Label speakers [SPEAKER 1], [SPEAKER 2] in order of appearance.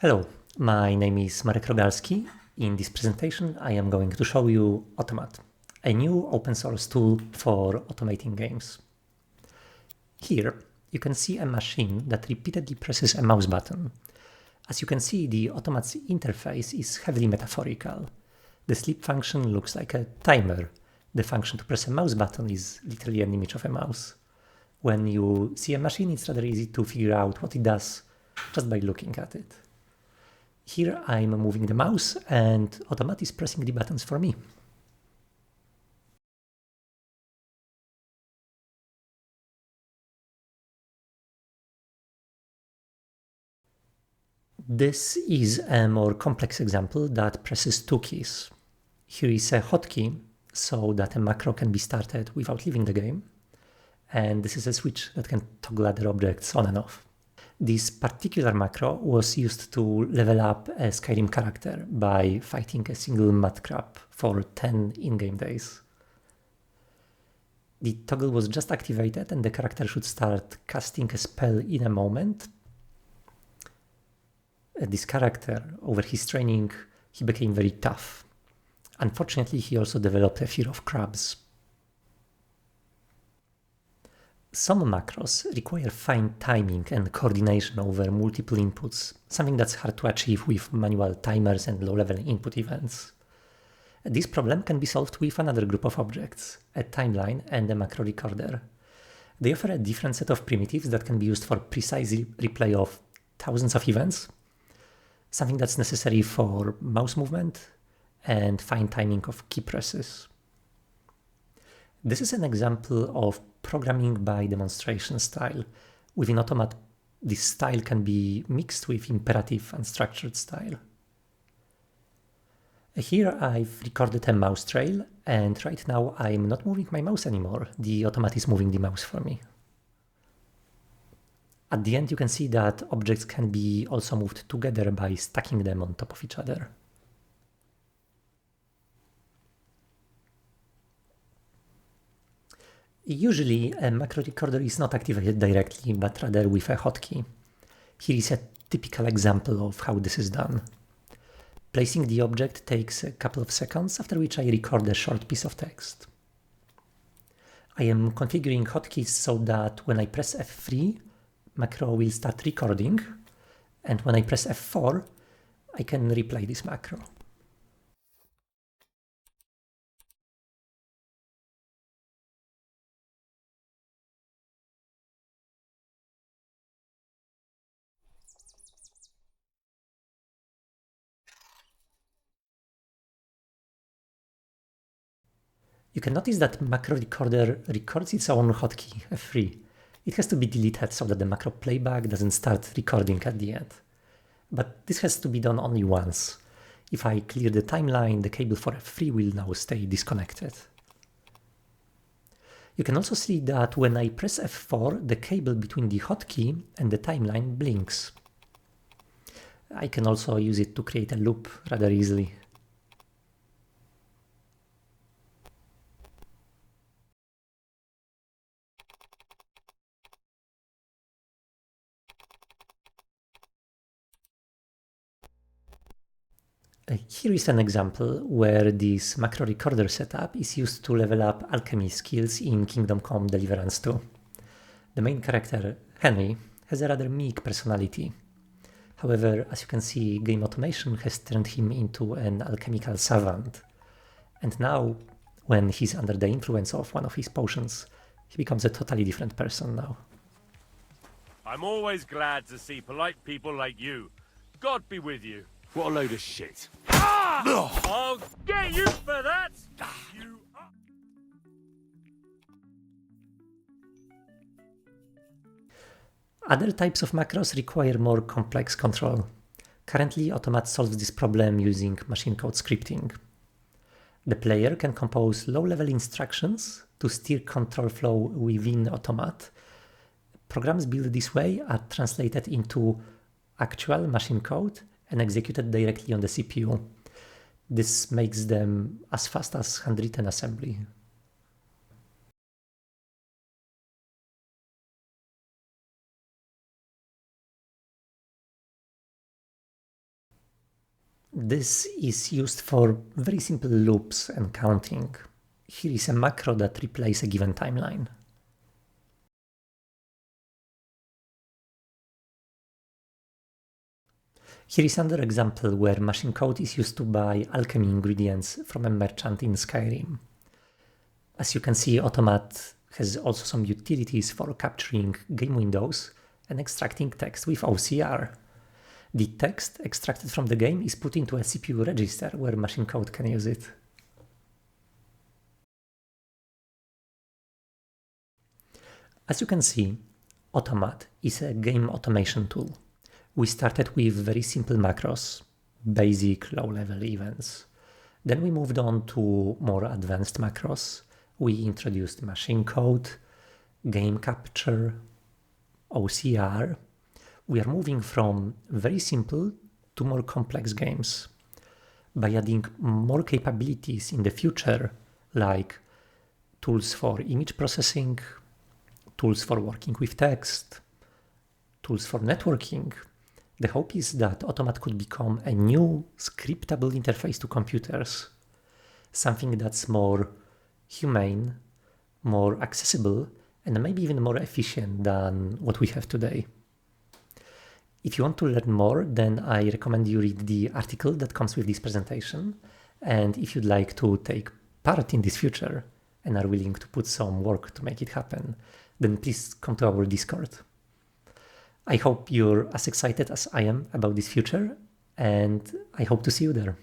[SPEAKER 1] Hello, my name is Marek Rogalski. In this presentation, I am going to show you Automat, a new open source tool for automating games. Here, you can see a machine that repeatedly presses a mouse button. As you can see, the Automat's interface is heavily metaphorical. The sleep function looks like a timer. The function to press a mouse button is literally an image of a mouse. When you see a machine, it's rather easy to figure out what it does just by looking at it. Here I'm moving the mouse and Automat is pressing the buttons for me. This is a more complex example that presses two keys. Here is a hotkey so that a macro can be started without leaving the game. And this is a switch that can toggle other objects on and off. This particular macro was used to level up a Skyrim character by fighting a single mudcrab for 10 in-game days. The toggle was just activated and the character should start casting a spell in a moment. This character, over his training, he became very tough. Unfortunately, he also developed a fear of crabs. Some macros require fine timing and coordination over multiple inputs, something that's hard to achieve with manual timers and low-level input events. This problem can be solved with another group of objects, a timeline and a macro recorder. They offer a different set of primitives that can be used for precise replay of thousands of events, something that's necessary for mouse movement and fine timing of key presses. This is an example of programming by demonstration style. Within Automat, this style can be mixed with imperative and structured style. Here I've recorded a mouse trail, and right now I'm not moving my mouse anymore. The Automat is moving the mouse for me. At the end, you can see that objects can be also moved together by stacking them on top of each other. Usually, a macro recorder is not activated directly, but rather with a hotkey. Here is a typical example of how this is done. Placing the object takes a couple of seconds, after which I record a short piece of text. I am configuring hotkeys so that when I press F3, macro will start recording, and when I press F4, I can replay this macro. You can notice that macro recorder records its own hotkey, F3. It has to be deleted so that the macro playback doesn't start recording at the end. But this has to be done only once. If I clear the timeline, the cable for F3 will now stay disconnected. You can also see that when I press F4, the cable between the hotkey and the timeline blinks. I can also use it to create a loop rather easily. Here is an example where this macro recorder setup is used to level up alchemy skills in Kingdom Come Deliverance 2. The main character, Henry, has a rather meek personality. However, as you can see, game automation has turned him into an alchemical savant. And now, when he's under the influence of one of his potions, he becomes a totally different person now.
[SPEAKER 2] I'm always glad to see polite people like you. God be with you.
[SPEAKER 3] What a load of shit.
[SPEAKER 2] Ah! I'll get you for that! You are...
[SPEAKER 1] Other types of macros require more complex control. Currently, Automat solves this problem using machine code scripting. The player can compose low-level instructions to steer control flow within Automat. Programs built this way are translated into actual machine code and executed directly on the CPU. This makes them as fast as handwritten assembly. This is used for very simple loops and counting. Here is a macro that replays a given timeline. Here is another example where machine code is used to buy alchemy ingredients from a merchant in Skyrim. As you can see, Automat has also some utilities for capturing game windows and extracting text with OCR. The text extracted from the game is put into a CPU register where machine code can use it. As you can see, Automat is a game automation tool. We started with very simple macros, basic low-level events. Then we moved on to more advanced macros. We introduced machine code, game capture, OCR. We are moving from very simple to more complex games. By adding more capabilities in the future, like tools for image processing, tools for working with text, tools for networking, the hope is that Automat could become a new scriptable interface to computers, something that's more humane, more accessible, and maybe even more efficient than what we have today. If you want to learn more, then I recommend you read the article that comes with this presentation. And if you'd like to take part in this future and are willing to put some work to make it happen, then please come to our Discord. I hope you're as excited as I am about this future, and I hope to see you there.